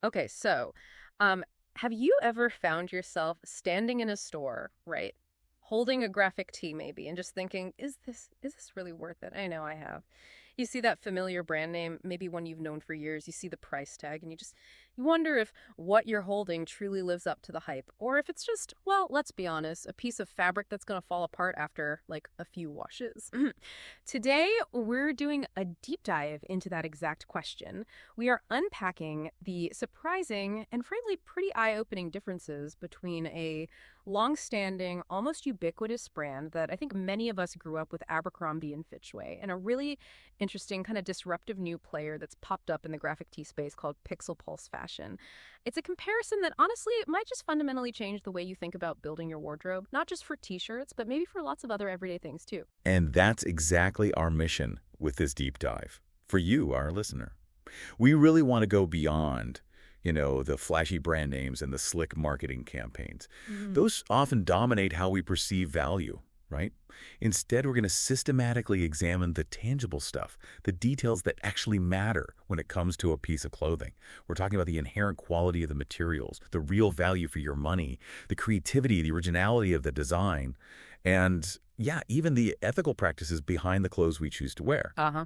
Okay, so, um, have you ever found yourself standing in a store, right, holding a graphic tee maybe, and just thinking, is this really worth it? I know I have. You see that familiar brand name, maybe one you've known for years, you see the price tag, and you wonder if what you're holding truly lives up to the hype, or if it's just, well, let's be honest, a piece of fabric that's gonna fall apart after, like, a few washes. Today, we're doing a deep dive into that exact question. We are unpacking the surprising and frankly pretty eye-opening differences between a long-standing, almost ubiquitous brand that I think many of us grew up with Abercrombie and Fitch way, and a really interesting kind of disruptive new player that's popped up in the graphic tee space called PixelPulse Fashion. It's a comparison that honestly might just fundamentally change the way you think about building your wardrobe, not just for t-shirts, but maybe for lots of other everyday things too. And that's exactly our mission with this deep dive. For you, our listener. We really want to go beyond, the flashy brand names and the slick marketing campaigns. Mhm. Those often dominate how we perceive value, right? Instead, we're going to systematically examine the tangible stuff, the details that actually matter when it comes to a piece of clothing. We're talking about the inherent quality of the materials, the real value for your money, the creativity, the originality of the design, and yeah, even the ethical practices behind the clothes we choose to wear. Uh-huh.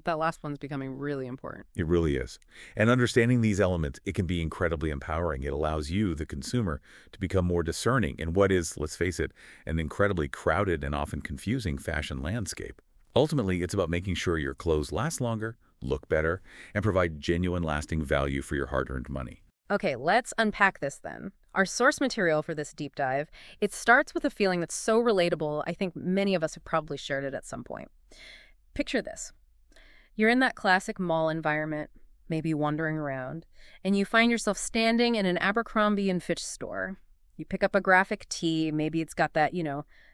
That last one's becoming really important. It really is. And understanding these elements, it can be incredibly empowering. It allows you, the consumer, to become more discerning in what is, let's face it, an incredibly crowded and often confusing fashion landscape. Ultimately, it's about making sure your clothes last longer, look better, and provide genuine lasting value for your hard-earned money. Okay, let's unpack this then. Our source material for this deep dive, it starts with a feeling that's so relatable, I think many of us have probably shared it at some point. Picture this. You're in that classic mall environment, maybe wandering around, and you find yourself standing in an Abercrombie and Fitch store. You pick up a graphic tee, maybe it's got that,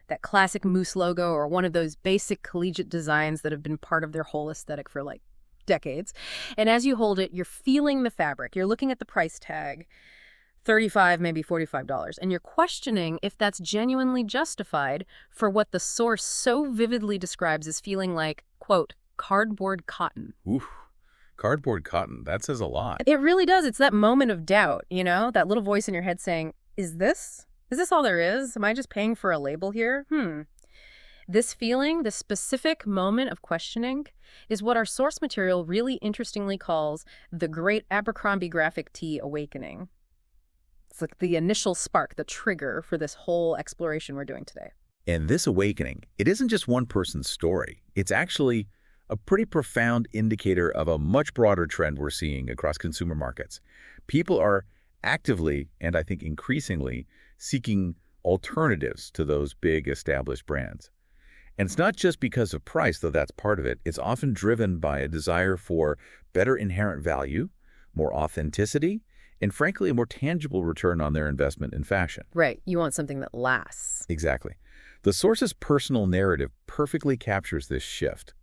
that classic moose logo or one of those basic collegiate designs that have been part of their whole aesthetic for like decades. And as you hold it, you're feeling the fabric. You're looking at the price tag, 35, maybe $45, and you're questioning if that's genuinely justified for what the source so vividly describes as feeling like, quote, cardboard cotton. Oof. Cardboard cotton, that says a lot. It really does. It's that moment of doubt, that little voice in your head saying, is this? Is this all there is? Am I just paying for a label here? This feeling, this specific moment of questioning, is what our source material really interestingly calls the Great Abercrombie Graphic Tee Awakening. It's like the initial spark, the trigger for this whole exploration we're doing today. And this awakening, it isn't just one person's story. It's actually a pretty profound indicator of a much broader trend we're seeing across consumer markets. People are actively, and I think increasingly, seeking alternatives to those big established brands. And it's not just because of price, though that's part of it. It's often driven by a desire for better inherent value, more authenticity, and frankly, a more tangible return on their investment in fashion. Right. You want something that lasts. Exactly. The source's personal narrative perfectly captures this shift.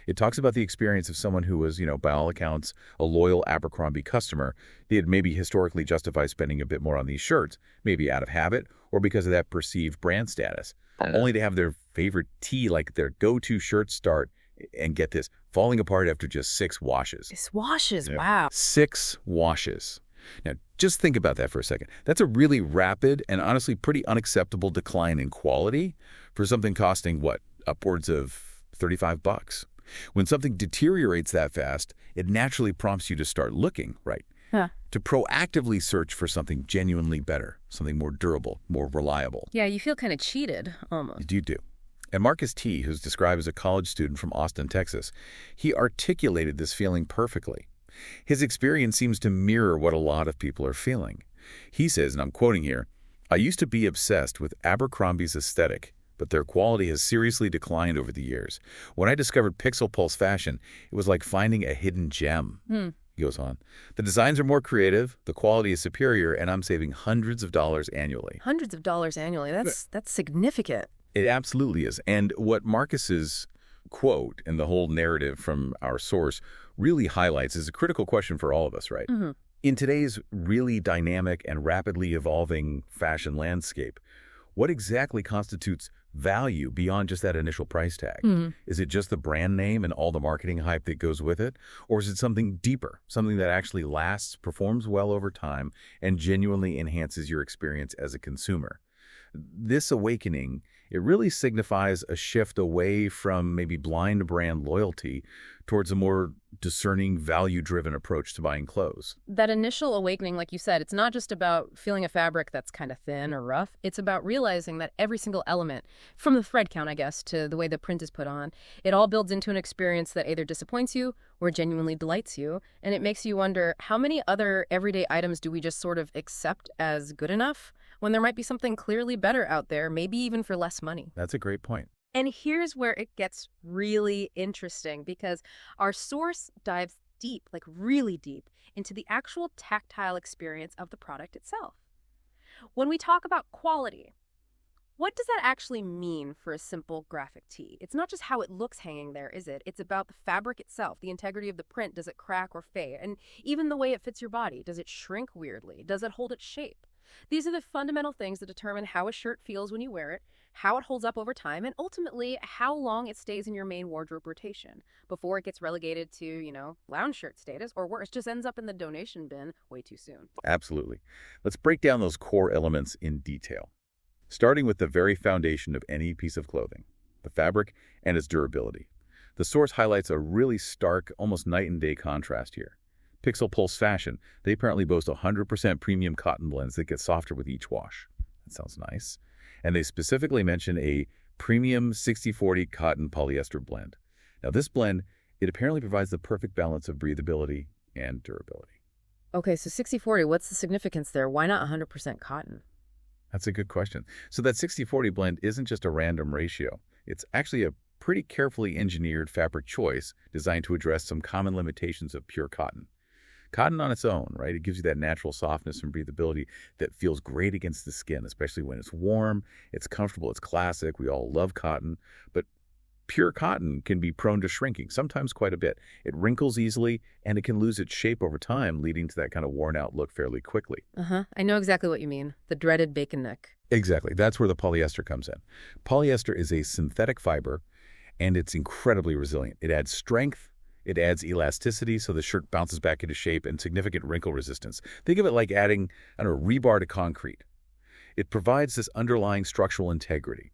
It talks about the experience of someone who was, by all accounts, a loyal Abercrombie customer. They had maybe historically justified spending a bit more on these shirts, maybe out of habit or because of that perceived brand status, only to have their favorite tee, like their go-to shirt, start, and get this, falling apart after just 6 washes. It's washes. Yeah. Wow. 6 washes. Now, just think about that for a second. That's a really rapid and honestly pretty unacceptable decline in quality for something costing, what, upwards of $35. When something deteriorates that fast, it naturally prompts you to start looking, right? Huh. To proactively search for something genuinely better, something more durable, more reliable. Yeah, you feel kind of cheated, almost. You do. And Marcus T., who's described as a college student from Austin, Texas, he articulated this feeling perfectly. His experience seems to mirror what a lot of people are feeling. He says, and I'm quoting here, "I used to be obsessed with Abercrombie's aesthetic, but their quality has seriously declined over the years. When I discovered PixelPulse Fashion, it was like finding a hidden gem." He goes on, "The designs are more creative, the quality is superior, and I'm saving hundreds of dollars annually." Hundreds of dollars annually. That's significant. It absolutely is. And what Marcus's quote and the whole narrative from our source really highlights is a critical question for all of us, right? In today's really dynamic and rapidly evolving fashion landscape, What exactly constitutes value beyond just that initial price tag? Hmm. Is it just the brand name and all the marketing hype that goes with it? Or is it something deeper, something that actually lasts, performs well over time, and genuinely enhances your experience as a consumer? This awakening, it really signifies a shift away from maybe blind brand loyalty towards a more discerning, value-driven approach to buying clothes. That initial awakening, like you said, it's not just about feeling a fabric that's kind of thin or rough. It's about realizing that every single element, from the thread count, I guess, to the way the print is put on, it all builds into an experience that either disappoints you or genuinely delights you. And it makes you wonder, how many other everyday items do we just sort of accept as good enough when there might be something clearly better out there, maybe even for less money? That's a great point. And here's where it gets really interesting, because our source dives deep, like really deep, into the actual tactile experience of the product itself. When we talk about quality, what does that actually mean for a simple graphic tee? It's not just how it looks hanging there, is it? It's about the fabric itself, the integrity of the print. Does it crack or fade? And even the way it fits your body. Does it shrink weirdly? Does it hold its shape? These are the fundamental things that determine how a shirt feels when you wear it, how it holds up over time, and ultimately how long it stays in your main wardrobe rotation before it gets relegated to, lounge shirt status, or worse, just ends up in the donation bin way too soon. Absolutely. Let's break down those core elements in detail, starting with the very foundation of any piece of clothing, the fabric and its durability. The source highlights a really stark, almost night and day contrast here. PixelPulse Fashion, they apparently boast 100% premium cotton blends that get softer with each wash. That sounds nice. And they specifically mention a premium 60/40 cotton polyester blend. Now this blend, it apparently provides the perfect balance of breathability and durability. Okay, so 60/40, what's the significance there? Why not 100% cotton? That's a good question. So that 60/40 blend isn't just a random ratio. It's actually a pretty carefully engineered fabric choice designed to address some common limitations of pure cotton. Cotton on its own, right? It gives you that natural softness and breathability that feels great against the skin, especially when it's warm, it's comfortable, it's classic. We all love cotton, but pure cotton can be prone to shrinking, sometimes quite a bit. It wrinkles easily, and it can lose its shape over time, leading to that kind of worn-out look fairly quickly. Uh-huh. I know exactly what you mean. The dreaded bacon neck. Exactly. That's where the polyester comes in. Polyester is a synthetic fiber, and it's incredibly resilient. It adds strength, it adds elasticity so the shirt bounces back into shape, and significant wrinkle resistance. Think of it like adding, rebar to concrete. It provides this underlying structural integrity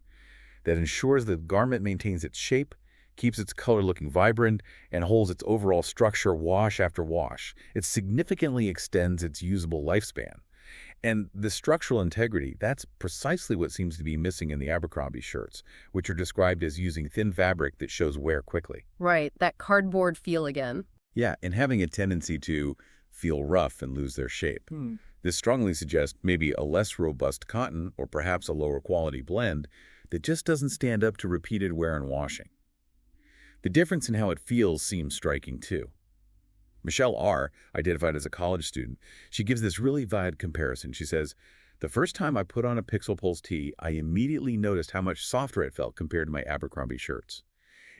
that ensures the garment maintains its shape, keeps its color looking vibrant, and holds its overall structure wash after wash. It significantly extends its usable lifespan. And the structural integrity, that's precisely what seems to be missing in the Abercrombie shirts, which are described as using thin fabric that shows wear quickly. Right, that cardboard feel again. Yeah, and having a tendency to feel rough and lose their shape. This strongly suggests maybe a less robust cotton or perhaps a lower quality blend that just doesn't stand up to repeated wear and washing. The difference in how it feels seems striking too. Michelle R., identified as a college student, she gives this really vivid comparison. She says, "The first time I put on a PixelPulse tee, I immediately noticed how much softer it felt compared to my Abercrombie shirts.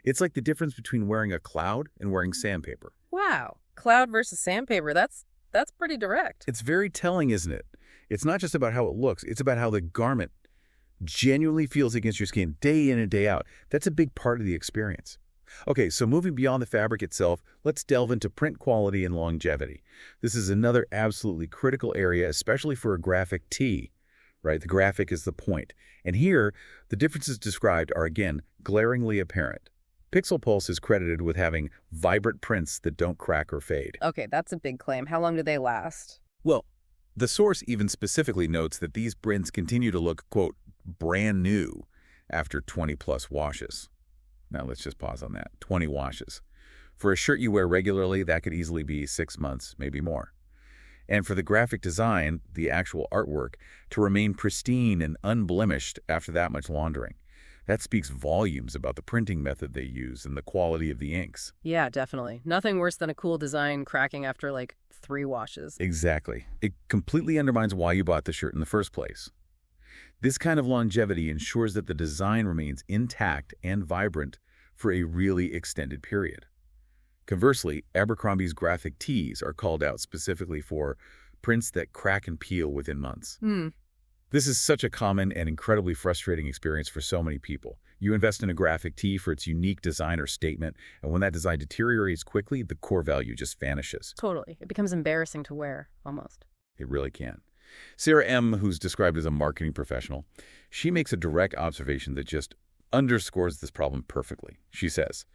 It's like the difference between wearing a cloud and wearing sandpaper." Wow. Cloud versus sandpaper. That's pretty direct. It's very telling, isn't it? It's not just about how it looks. It's about how the garment genuinely feels against your skin day in and day out. That's a big part of the experience. Okay, so moving beyond the fabric itself, let's delve into print quality and longevity. This is another absolutely critical area, especially for a graphic tee, right? The graphic is the point. And here, the differences described are, again, glaringly apparent. PixelPulse is credited with having vibrant prints that don't crack or fade. Okay, that's a big claim. How long do they last? Well, the source even specifically notes that these prints continue to look, quote, brand new after 20-plus washes. Now, let's just pause on that. 20 washes. For a shirt you wear regularly, that could easily be 6 months, maybe more. And for the graphic design, the actual artwork, to remain pristine and unblemished after that much laundering. That speaks volumes about the printing method they use and the quality of the inks. Yeah, definitely. Nothing worse than a cool design cracking after like 3 washes. Exactly. It completely undermines why you bought the shirt in the first place. This kind of longevity ensures that the design remains intact and vibrant for a really extended period. Conversely, Abercrombie's graphic tees are called out specifically for prints that crack and peel within months. This is such a common and incredibly frustrating experience for so many people. You invest in a graphic tee for its unique design or statement, and when that design deteriorates quickly, the core value just vanishes. Totally. It becomes embarrassing to wear, almost. It really can. Sarah M., who's described as a marketing professional, she makes a direct observation that just underscores this problem perfectly. She says,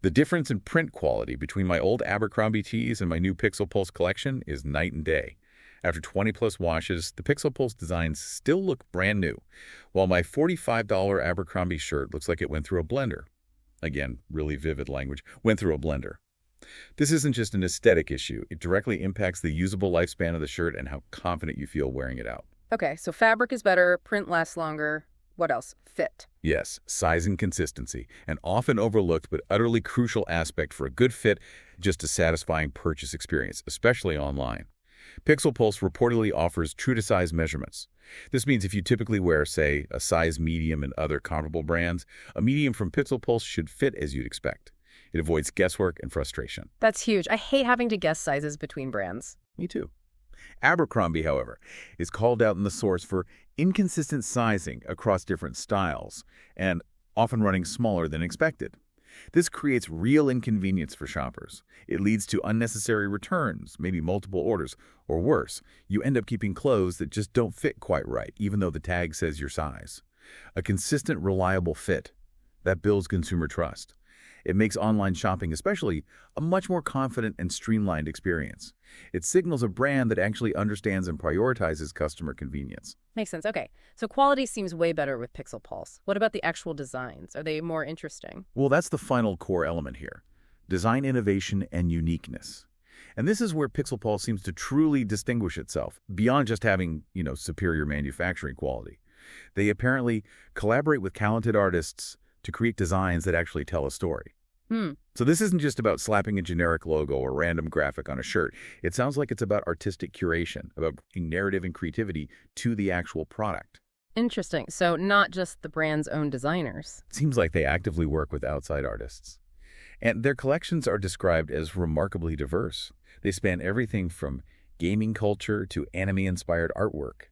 "The difference in print quality between my old Abercrombie tees and my new PixelPulse collection is night and day. After 20-plus washes, the PixelPulse designs still look brand new, while my $45 Abercrombie shirt looks like it went through a blender." Again, really vivid language. Went through a blender. This isn't just an aesthetic issue. It directly impacts the usable lifespan of the shirt and how confident you feel wearing it out. Okay, so fabric is better, print lasts longer. What else? Fit. Yes, size and consistency, an often overlooked but utterly crucial aspect for a good fit, just a satisfying purchase experience, especially online. PixelPulse reportedly offers true-to-size measurements. This means if you typically wear, say, a size medium in other comparable brands, a medium from PixelPulse should fit as you'd expect. It avoids guesswork and frustration. That's huge. I hate having to guess sizes between brands. Me too. Abercrombie, however, is called out in the source for inconsistent sizing across different styles and often running smaller than expected. This creates real inconvenience for shoppers. It leads to unnecessary returns, maybe multiple orders, or worse, you end up keeping clothes that just don't fit quite right, even though the tag says your size. A consistent, reliable fit, that builds consumer trust. It makes online shopping especially a much more confident and streamlined experience. It signals a brand that actually understands and prioritizes customer convenience. Makes sense. Okay, so quality seems way better with PixelPulse. What about the actual designs? Are they more interesting? Well, that's the final core element here. Design innovation and uniqueness. And this is where PixelPulse seems to truly distinguish itself, beyond just having, superior manufacturing quality. They apparently collaborate with talented artists to create designs that actually tell a story. So this isn't just about slapping a generic logo or random graphic on a shirt. It sounds like it's about artistic curation, about bringing narrative and creativity to the actual product. Interesting. So not just the brand's own designers. It seems like they actively work with outside artists. And their collections are described as remarkably diverse. They span everything from gaming culture to anime-inspired artwork.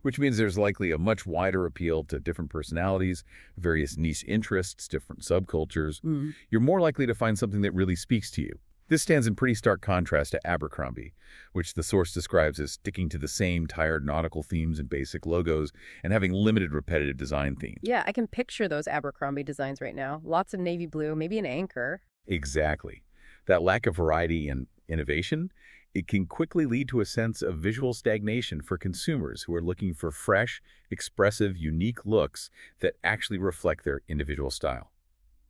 Which means there's likely a much wider appeal to different personalities, various niche interests, different subcultures. You're more likely to find something that really speaks to you. This stands in pretty stark contrast to Abercrombie, which the source describes as sticking to the same tired nautical themes and basic logos and having limited repetitive design themes. Yeah, I can picture those Abercrombie designs right now. Lots of navy blue, maybe an anchor. Exactly. That lack of variety and innovation, it can quickly lead to a sense of visual stagnation for consumers who are looking for fresh, expressive, unique looks that actually reflect their individual style.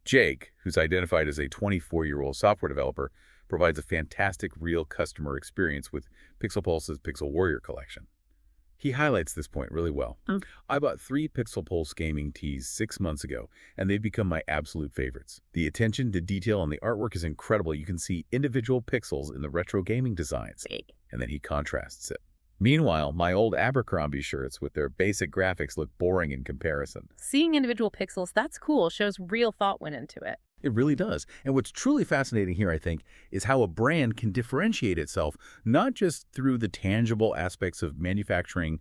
Jake, who's identified as a 24-year-old software developer, provides a fantastic real customer experience with PixelPulse's Pixel Warrior collection. He highlights this point really well. I bought 3 PixelPulse gaming tees 6 months ago, and they've become my absolute favorites. The attention to detail on the artwork is incredible. You can see individual pixels in the retro gaming designs, and then he contrasts it. Meanwhile, my old Abercrombie shirts with their basic graphics look boring in comparison. Seeing individual pixels, that's cool. Shows real thought went into it. It really does. And what's truly fascinating here, I think, is how a brand can differentiate itself, not just through the tangible aspects of manufacturing,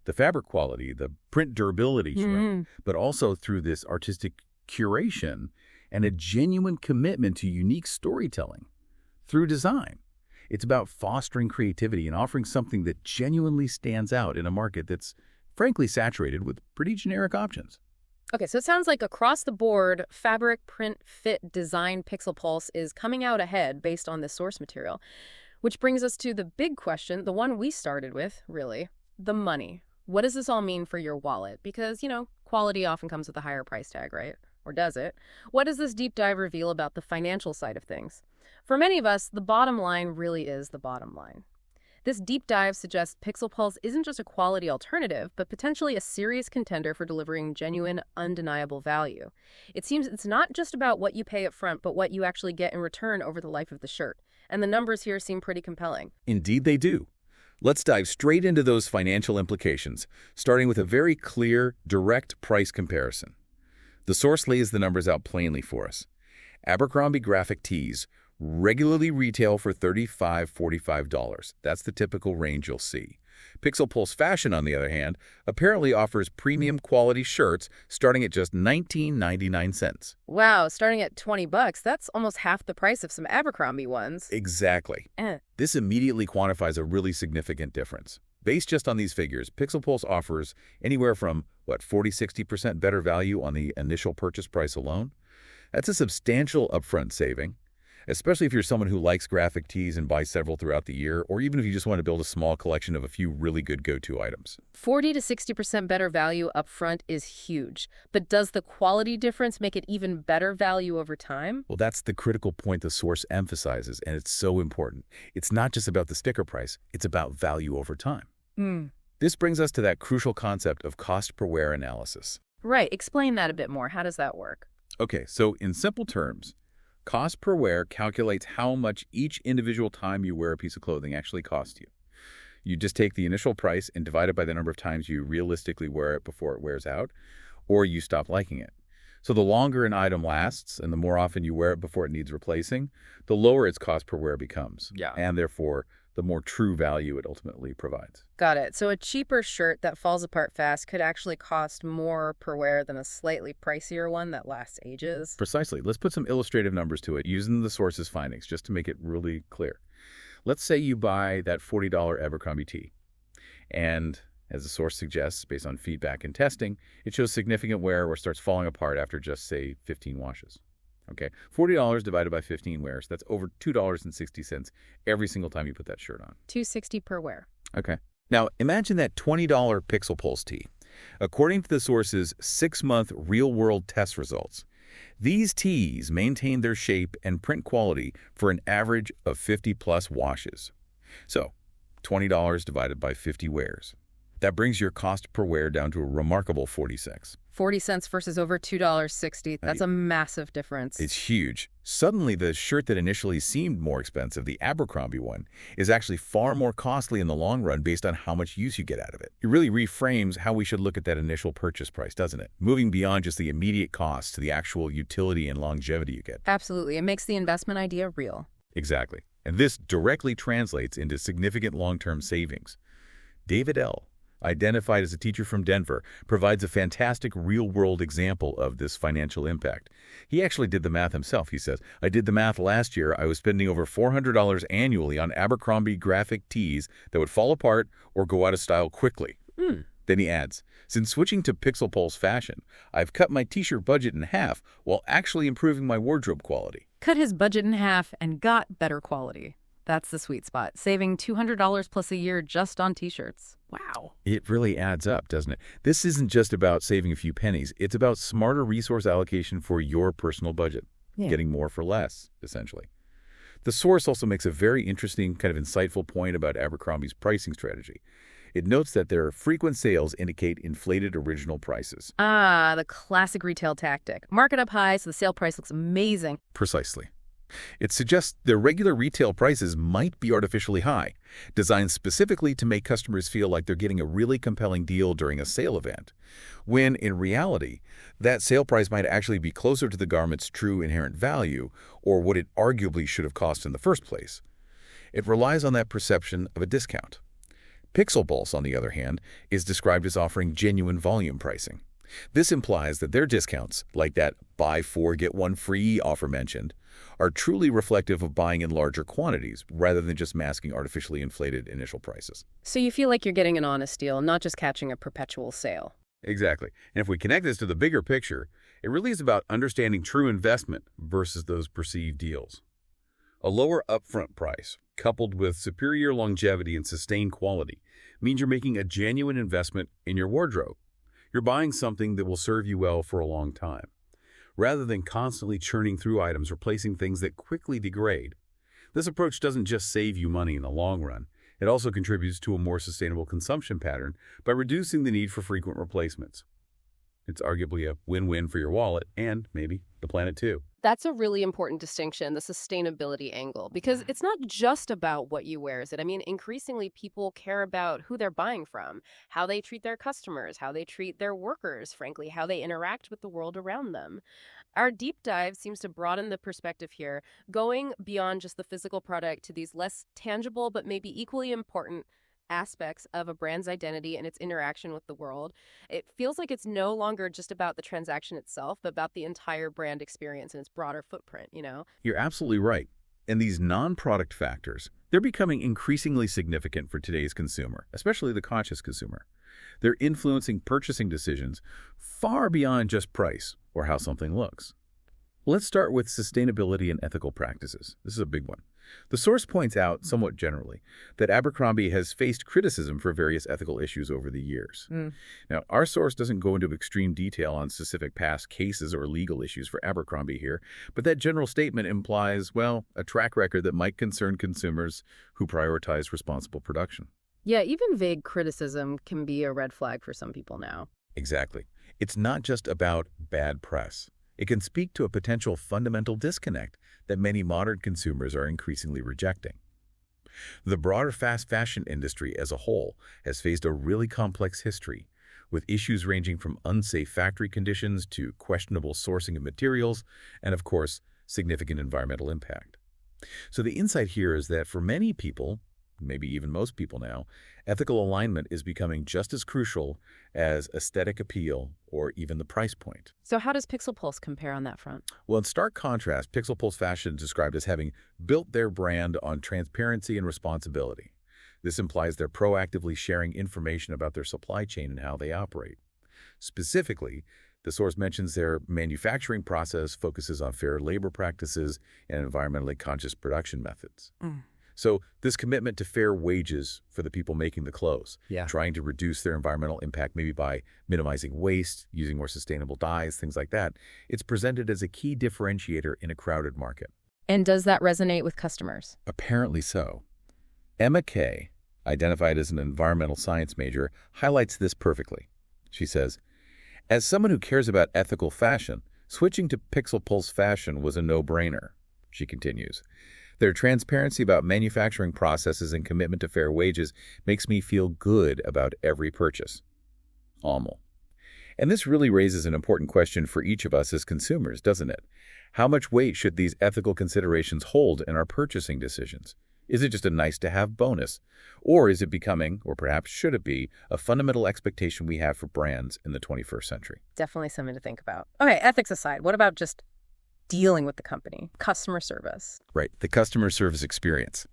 the fabric quality, the print durability, but also through this artistic curation and a genuine commitment to unique storytelling through design. It's about fostering creativity and offering something that genuinely stands out in a market that's, frankly, saturated with pretty generic options. Okay, so it sounds like across the board, fabric, print, fit, design, PixelPulse is coming out ahead based on this source material. Which brings us to the big question, the one we started with, really, the money. What does this all mean for your wallet? Because, quality often comes with a higher price tag, right? Or does it? What does this deep dive reveal about the financial side of things? For many of us, the bottom line really is the bottom line. This deep dive suggests PixelPulse isn't just a quality alternative, but potentially a serious contender for delivering genuine, undeniable value. It seems it's not just about what you pay up front, but what you actually get in return over the life of the shirt. And the numbers here seem pretty compelling. Indeed they do. Let's dive straight into those financial implications, starting with a very clear, direct price comparison. The source lays the numbers out plainly for us. Abercrombie graphic tees regularly retail for $35–45. That's the typical range you'll see. PixelPulse Fashion, on the other hand, apparently offers premium quality shirts starting at just 19.99 cents. Wow, starting at $20, that's almost half the price of some Abercrombie ones. Exactly. Eh. This immediately quantifies a really significant difference. Based just on these figures, PixelPulse offers anywhere from, 40–60% better value on the initial purchase price alone? That's a substantial upfront saving, especially if you're someone who likes graphic tees and buys several throughout the year, or even if you just want to build a small collection of a few really good go-to items. 40 to 60% better value up front is huge. But does the quality difference make it even better value over time? Well, that's the critical point the source emphasizes, and it's so important. It's not just about the sticker price, it's about value over time. Hmm. This brings us to that crucial concept of cost per wear analysis. Right. Explain that a bit more. How does that work? Okay, so in simple terms, cost per wear calculates how much each individual time you wear a piece of clothing actually costs you. You just take the initial price and divide it by the number of times you realistically wear it before it wears out, or you stop liking it. So the longer an item lasts and the more often you wear it before it needs replacing, the lower its cost per wear becomes. Yeah. And therefore, the more true value it ultimately provides. Got it. So a cheaper shirt that falls apart fast could actually cost more per wear than a slightly pricier one that lasts ages. Precisely. Let's put some illustrative numbers to it using the source's findings just to make it really clear. Let's say you buy that $40 Abercrombie tee. And as the source suggests, based on feedback and testing, it shows significant wear or starts falling apart after just, say, 15 washes. Okay, $40 divided by 15 wears, that's over $2.60 every single time you put that shirt on. $2.60 per wear. Okay. Now, imagine that $20 PixelPulse tee. According to the source's 6-month real-world test results, these tees maintain their shape and print quality for an average of 50-plus washes. So, $20 divided by 50 wears. That brings your cost per wear down to a remarkable 40 cents. 40 cents versus over $2.60. That's a massive difference. It's huge. Suddenly, the shirt that initially seemed more expensive, the Abercrombie one, is actually far more costly in the long run based on how much use you get out of it. It really reframes how we should look at that initial purchase price, doesn't it? Moving beyond just the immediate cost to the actual utility and longevity you get. Absolutely. It makes the investment idea real. Exactly. And this directly translates into significant long-term savings. David L., identified as a teacher from Denver, provides a fantastic real-world example of this financial impact. He actually did the math himself. He says, I did the math last year. I was spending over $400 annually on Abercrombie graphic tees that would fall apart or go out of style quickly. Then he adds, since switching to PixelPulse Fashion, I've cut my t-shirt budget in half while actually improving my wardrobe quality. Cut his budget in half and got better quality. That's the sweet spot, saving $200 plus a year just on t-shirts. Wow. It really adds up, doesn't it? This isn't just about saving a few pennies. It's about smarter resource allocation for your personal budget, getting more for less, essentially. The source also makes a very interesting, kind of insightful point about Abercrombie's pricing strategy. It notes that their frequent sales indicate inflated original prices. Ah, the classic retail tactic. Mark it up high so the sale price looks amazing. Precisely. It suggests their regular retail prices might be artificially high, designed specifically to make customers feel like they're getting a really compelling deal during a sale event, when in reality, that sale price might actually be closer to the garment's true inherent value or what it arguably should have cost in the first place. It relies on that perception of a discount. PixelPulse, on the other hand, is described as offering genuine volume pricing. This implies that their discounts, like that buy 4 get 1 free offer mentioned, are truly reflective of buying in larger quantities rather than just masking artificially inflated initial prices. So you feel like you're getting an honest deal, not just catching a perpetual sale. Exactly. And if we connect this to the bigger picture, it really is about understanding true investment versus those perceived deals. A lower upfront price, coupled with superior longevity and sustained quality, means you're making a genuine investment in your wardrobe. You're buying something that will serve you well for a long time, rather than constantly churning through items, replacing things that quickly degrade. This approach doesn't just save you money in the long run, it also contributes to a more sustainable consumption pattern by reducing the need for frequent replacements. It's arguably a win-win for your wallet and, maybe, the planet too. That's a really important distinction, the sustainability angle, because it's not just about what you wear, is it? I mean, increasingly people care about who they're buying from, how they treat their customers, how they treat their workers, frankly, how they interact with the world around them. Our deep dive seems to broaden the perspective here, going beyond just the physical product to these less tangible but maybe equally important aspects of a brand's identity and its interaction with the world. It feels like it's no longer just about the transaction itself, but about the entire brand experience and its broader footprint, you know? You're absolutely right. And these non-product factors, they're becoming increasingly significant for today's consumer, especially the conscious consumer. They're influencing purchasing decisions far beyond just price or how something looks. Let's start with sustainability and ethical practices. This is a big one. The source points out, somewhat generally, that Abercrombie has faced criticism for various ethical issues over the years. Now, our source doesn't go into extreme detail on specific past cases or legal issues for Abercrombie here, but that general statement implies, well, a track record that might concern consumers who prioritize responsible production. Yeah, even vague criticism can be a red flag for some people now. Exactly. It's not just about bad press. It can speak to a potential fundamental disconnect that many modern consumers are increasingly rejecting. The broader fast fashion industry as a whole has faced a really complex history, with issues ranging from unsafe factory conditions to questionable sourcing of materials and, of course, significant environmental impact. So the insight here is that for many people, maybe even most people now, ethical alignment is becoming just as crucial as aesthetic appeal or even the price point. So how does PixelPulse compare on that front? Well, in stark contrast, PixelPulse Fashion is described as having built their brand on transparency and responsibility. This implies they're proactively sharing information about their supply chain and how they operate. Specifically, the source mentions their manufacturing process focuses on fair labor practices and environmentally conscious production methods. So this commitment to fair wages for the people making the clothes, trying to reduce their environmental impact maybe by minimizing waste, using more sustainable dyes, things like that, it's presented as a key differentiator in a crowded market. And does that resonate with customers? Apparently so. Emma Kay, identified as an environmental science major, highlights this perfectly. She says, "As someone who cares about ethical fashion, switching to PixelPulse Fashion was a no-brainer," she continues. "Their transparency about manufacturing processes and commitment to fair wages makes me feel good about every purchase." Almost. And this really raises an important question for each of us as consumers, doesn't it? How much weight should these ethical considerations hold in our purchasing decisions? Is it just a nice-to-have bonus? Or is it becoming, or perhaps should it be, a fundamental expectation we have for brands in the 21st century? Definitely something to think about. Okay, ethics aside, what about just dealing with the company, customer service? Right, the customer service experience.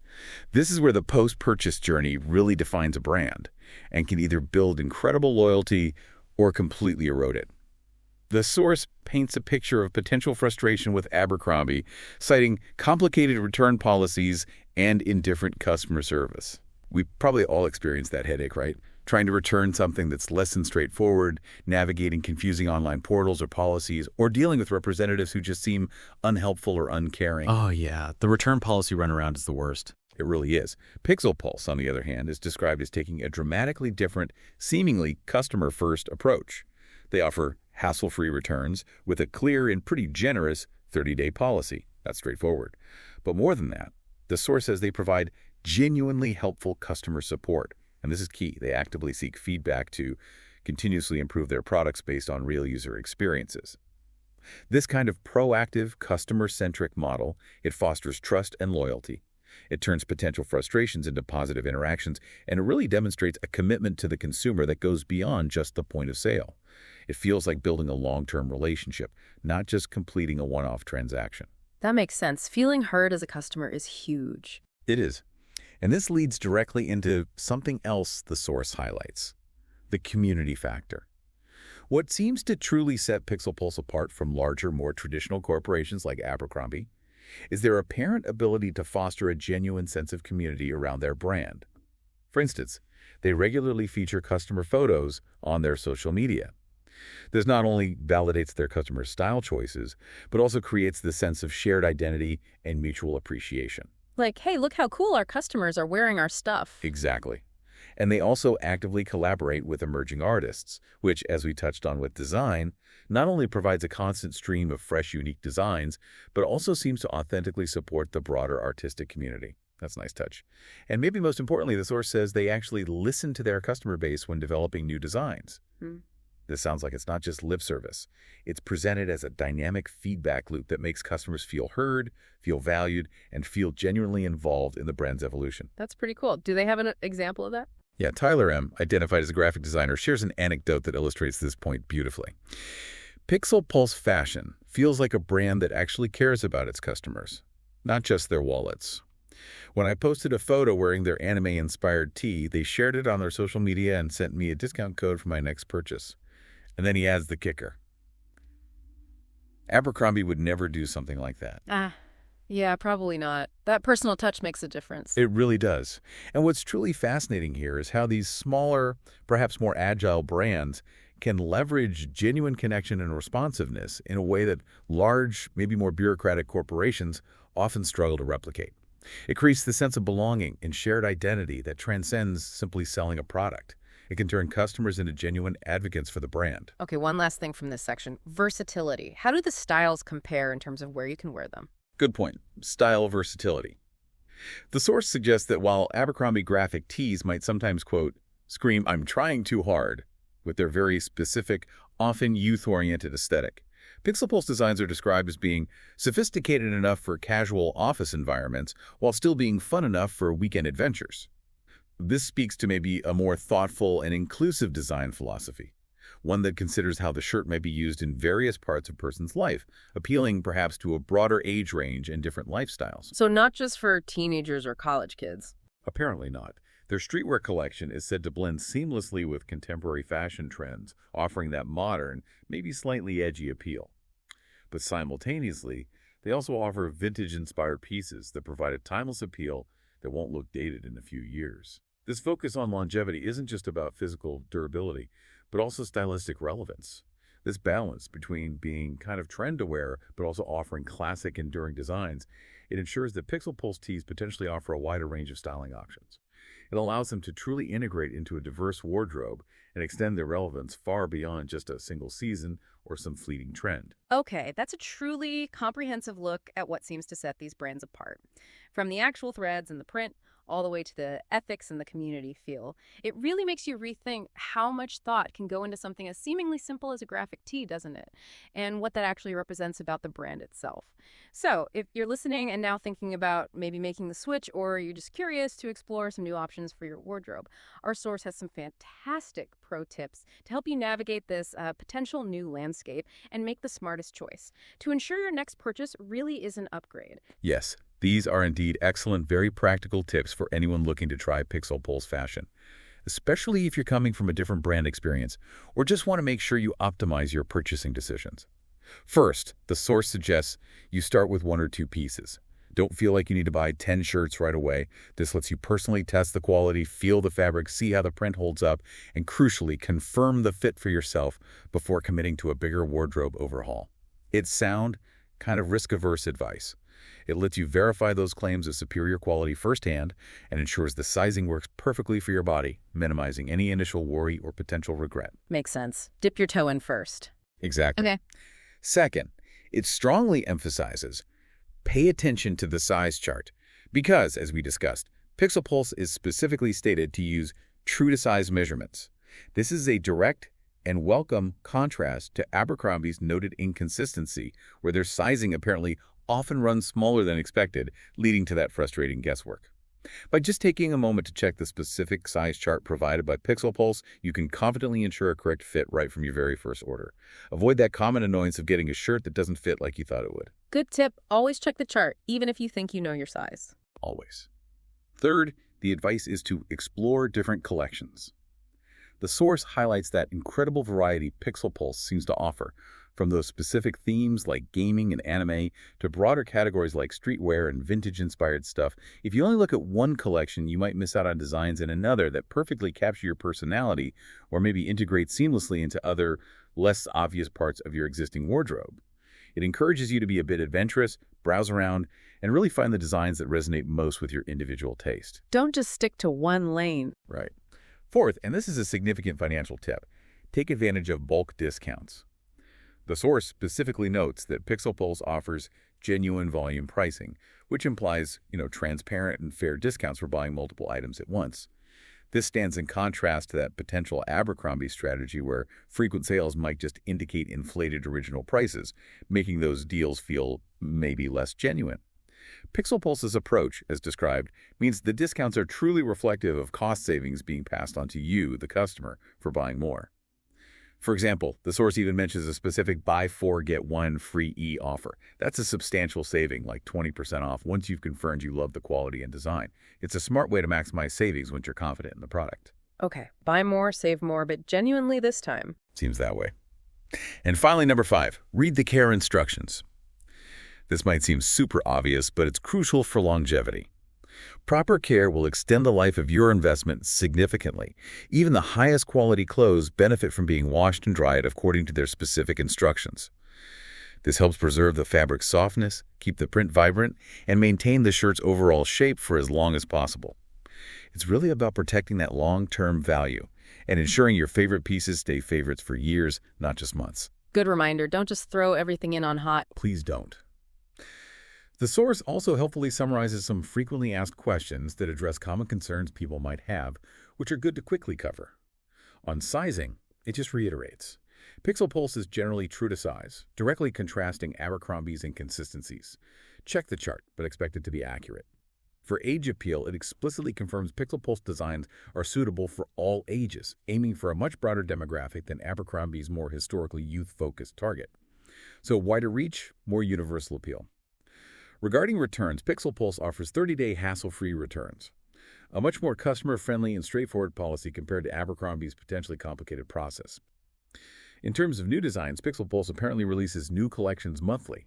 This is where the post-purchase journey really defines a brand and can either build incredible loyalty or completely erode it. The source paints a picture of potential frustration with Abercrombie, citing complicated return policies and indifferent customer service. We probably all experienced that headache, right? Trying to return something that's less than straightforward, navigating confusing online portals or policies, or dealing with representatives who just seem unhelpful or uncaring. Oh, yeah. The return policy runaround is the worst. It really is. PixelPulse, on the other hand, is described as taking a dramatically different, seemingly customer-first approach. They offer hassle-free returns with a clear and pretty generous 30-day policy. That's straightforward. But more than that, the source says they provide genuinely helpful customer support. And this is key. They actively seek feedback to continuously improve their products based on real user experiences. This kind of proactive, customer-centric model, it fosters trust and loyalty. It turns potential frustrations into positive interactions, and it really demonstrates a commitment to the consumer that goes beyond just the point of sale. It feels like building a long-term relationship, not just completing a one-off transaction. That makes sense. Feeling heard as a customer is huge. It is. And this leads directly into something else the source highlights: the community factor. What seems to truly set PixelPulse apart from larger, more traditional corporations like Abercrombie is their apparent ability to foster a genuine sense of community around their brand. For instance, they regularly feature customer photos on their social media. This not only validates their customers' style choices, but also creates the sense of shared identity and mutual appreciation. Like, hey, look how cool our customers are wearing our stuff. Exactly. And they also actively collaborate with emerging artists, which, as we touched on with design, not only provides a constant stream of fresh, unique designs, but also seems to authentically support the broader artistic community. That's a nice touch. And maybe most importantly, the source says they actually listen to their customer base when developing new designs. This sounds like it's not just lip service. It's presented as a dynamic feedback loop that makes customers feel heard, feel valued, and feel genuinely involved in the brand's evolution. That's pretty cool. Do they have an example of that? Yeah, Tyler M., identified as a graphic designer, shares an anecdote that illustrates this point beautifully. PixelPulse Fashion feels like a brand that actually cares about its customers, not just their wallets. When I posted a photo wearing their anime-inspired tee, they shared it on their social media and sent me a discount code for my next purchase. And then he adds the kicker. Abercrombie would never do something like that. Yeah, probably not. That personal touch makes a difference. It really does. And what's truly fascinating here is how these smaller, perhaps more agile brands can leverage genuine connection and responsiveness in a way that large, maybe more bureaucratic corporations often struggle to replicate. It creates the sense of belonging and shared identity that transcends simply selling a product. It can turn customers into genuine advocates for the brand. Okay, one last thing from this section. Versatility. How do the styles compare in terms of where you can wear them? Good point. Style versatility. The source suggests that while Abercrombie graphic tees might sometimes, quote, scream, "I'm trying too hard," with their very specific, often youth-oriented aesthetic, PixelPulse designs are described as being sophisticated enough for casual office environments while still being fun enough for weekend adventures. This speaks to maybe a more thoughtful and inclusive design philosophy, one that considers how the shirt may be used in various parts of a person's life, appealing perhaps to a broader age range and different lifestyles. So not just for teenagers or college kids. Apparently not. Their streetwear collection is said to blend seamlessly with contemporary fashion trends, offering that modern, maybe slightly edgy appeal. But simultaneously, they also offer vintage-inspired pieces that provide a timeless appeal that won't look dated in a few years. This focus on longevity isn't just about physical durability, but also stylistic relevance. This balance between being kind of trend-aware but also offering classic, enduring designs, it ensures that PixelPulse tees potentially offer a wider range of styling options. It allows them to truly integrate into a diverse wardrobe and extend their relevance far beyond just a single season or some fleeting trend. Okay, that's a truly comprehensive look at what seems to set these brands apart. From the actual threads and the print, all the way to the ethics and the community feel, it really makes you rethink how much thought can go into something as seemingly simple as a graphic tee, doesn't it? And what that actually represents about the brand itself. So, if you're listening and now thinking about maybe making the switch, or you're just curious to explore some new options for your wardrobe, our source has some fantastic pro tips to help you navigate this potential new landscape and make the smartest choice to ensure your next purchase really is an upgrade. Yes, these are indeed excellent, very practical tips for anyone looking to try PixelPulse Fashion, especially if you're coming from a different brand experience or just want to make sure you optimize your purchasing decisions. First, the source suggests you start with 1 or 2 pieces. Don't feel like you need to buy 10 shirts right away. This lets you personally test the quality, feel the fabric, see how the print holds up, and crucially, confirm the fit for yourself before committing to a bigger wardrobe overhaul. It's sound, kind of risk-averse advice. It lets you verify those claims of superior quality firsthand and ensures the sizing works perfectly for your body, minimizing any initial worry or potential regret. Makes sense. Dip your toe in first. Exactly. Okay. Second, it strongly emphasizes pay attention to the size chart because, as we discussed, PixelPulse is specifically stated to use true-to-size measurements. This is a direct and welcome contrast to Abercrombie's noted inconsistency, where their sizing apparently often runs smaller than expected, leading to that frustrating guesswork. By just taking a moment to check the specific size chart provided by PixelPulse, you can confidently ensure a correct fit right from your very first order. Avoid that common annoyance of getting a shirt that doesn't fit like you thought it would. Good tip. Always check the chart, even if you think you know your size. Always. Third, the advice is to explore different collections. The source highlights that incredible variety PixelPulse seems to offer, from those specific themes like gaming and anime to broader categories like streetwear and vintage-inspired stuff. If you only look at one collection, you might miss out on designs in another that perfectly capture your personality or maybe integrate seamlessly into other, less obvious parts of your existing wardrobe. It encourages you to be a bit adventurous, browse around, and really find the designs that resonate most with your individual taste. Don't just stick to one lane. Right. Fourth, and this is a significant financial tip, take advantage of bulk discounts. The source specifically notes that PixelPulse offers genuine volume pricing, which implies, transparent and fair discounts for buying multiple items at once. This stands in contrast to that potential Abercrombie strategy where frequent sales might just indicate inflated original prices, making those deals feel maybe less genuine. PixelPulse's approach, as described, means the discounts are truly reflective of cost savings being passed on to you, the customer, for buying more. For example, the source even mentions a specific buy 4 get 1 free offer. That's a substantial saving, like 20% off, once you've confirmed you love the quality and design. It's a smart way to maximize savings once you're confident in the product. Okay, buy more, save more, but genuinely this time. Seems that way. And finally, number 5, read the care instructions. This might seem super obvious, but it's crucial for longevity. Proper care will extend the life of your investment significantly. Even the highest quality clothes benefit from being washed and dried according to their specific instructions. This helps preserve the fabric's softness, keep the print vibrant, and maintain the shirt's overall shape for as long as possible. It's really about protecting that long-term value and ensuring your favorite pieces stay favorites for years, not just months. Good reminder, don't just throw everything in on hot. Please don't. The source also helpfully summarizes some frequently asked questions that address common concerns people might have, which are good to quickly cover. On sizing, it just reiterates. PixelPulse is generally true to size, directly contrasting Abercrombie's inconsistencies. Check the chart, but expect it to be accurate. For age appeal, it explicitly confirms PixelPulse designs are suitable for all ages, aiming for a much broader demographic than Abercrombie's more historically youth-focused target. So wider reach, more universal appeal. Regarding returns, PixelPulse offers 30-day hassle-free returns, a much more customer-friendly and straightforward policy compared to Abercrombie's potentially complicated process. In terms of new designs, PixelPulse apparently releases new collections monthly.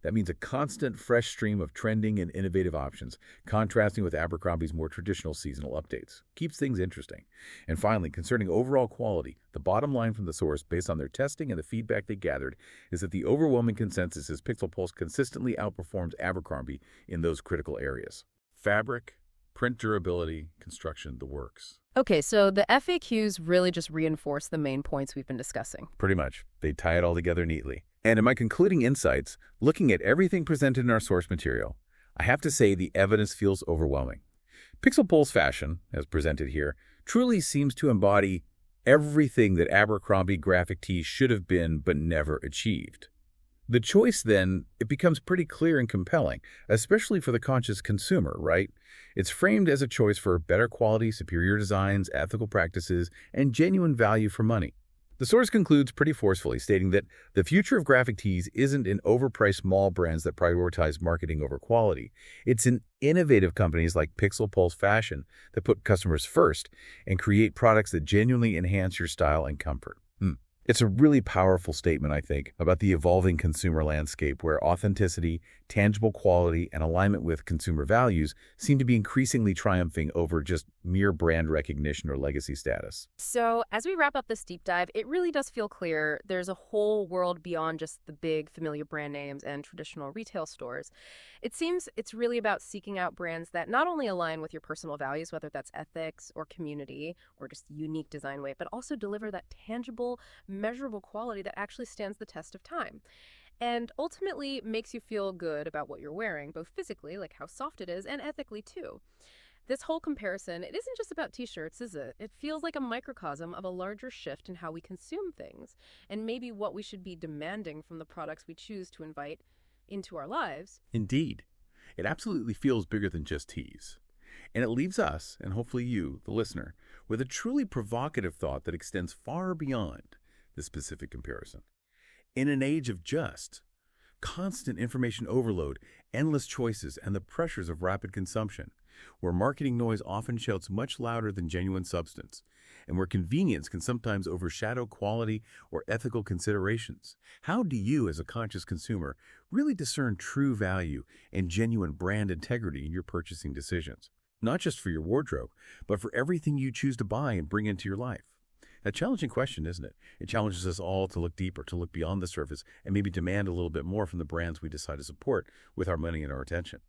That means a constant, fresh stream of trending and innovative options, contrasting with Abercrombie's more traditional seasonal updates. Keeps things interesting. And finally, concerning overall quality, the bottom line from the source, based on their testing and the feedback they gathered, is that the overwhelming consensus is PixelPulse consistently outperforms Abercrombie in those critical areas. Fabric, print durability, construction, the works. Okay, so the FAQs really just reinforce the main points we've been discussing. Pretty much. They tie it all together neatly. And in my concluding insights, looking at everything presented in our source material, I have to say the evidence feels overwhelming. PixelPulse Fashion, as presented here, truly seems to embody everything that Abercrombie graphic tees should have been but never achieved. The choice, then, it becomes pretty clear and compelling, especially for the conscious consumer, right? It's framed as a choice for better quality, superior designs, ethical practices, and genuine value for money. The source concludes pretty forcefully, stating that the future of graphic tees isn't in overpriced mall brands that prioritize marketing over quality. It's in innovative companies like PixelPulse Fashion that put customers first and create products that genuinely enhance your style and comfort. It's a really powerful statement, I think, about the evolving consumer landscape where authenticity, tangible quality, and alignment with consumer values seem to be increasingly triumphing over just mere brand recognition or legacy status. So as we wrap up this deep dive, it really does feel clear there's a whole world beyond just the big familiar brand names and traditional retail stores. It seems it's really about seeking out brands that not only align with your personal values, whether that's ethics or community or just unique design way, but also deliver that tangible, measurable quality that actually stands the test of time and ultimately makes you feel good about what you're wearing, both physically, like how soft it is, and ethically too. This whole comparison, it isn't just about t-shirts, is it? It feels like a microcosm of a larger shift in how we consume things and maybe what we should be demanding from the products we choose to invite into our lives. Indeed. It absolutely feels bigger than just tees. And it leaves us, and hopefully you, the listener, with a truly provocative thought that extends far beyond this specific comparison. In an age of just constant information overload, endless choices, and the pressures of rapid consumption, where marketing noise often shouts much louder than genuine substance, and where convenience can sometimes overshadow quality or ethical considerations, how do you, as a conscious consumer, really discern true value and genuine brand integrity in your purchasing decisions? Not just for your wardrobe, but for everything you choose to buy and bring into your life. A challenging question, isn't it? It challenges us all to look deeper, to look beyond the surface, and maybe demand a little bit more from the brands we decide to support with our money and our attention.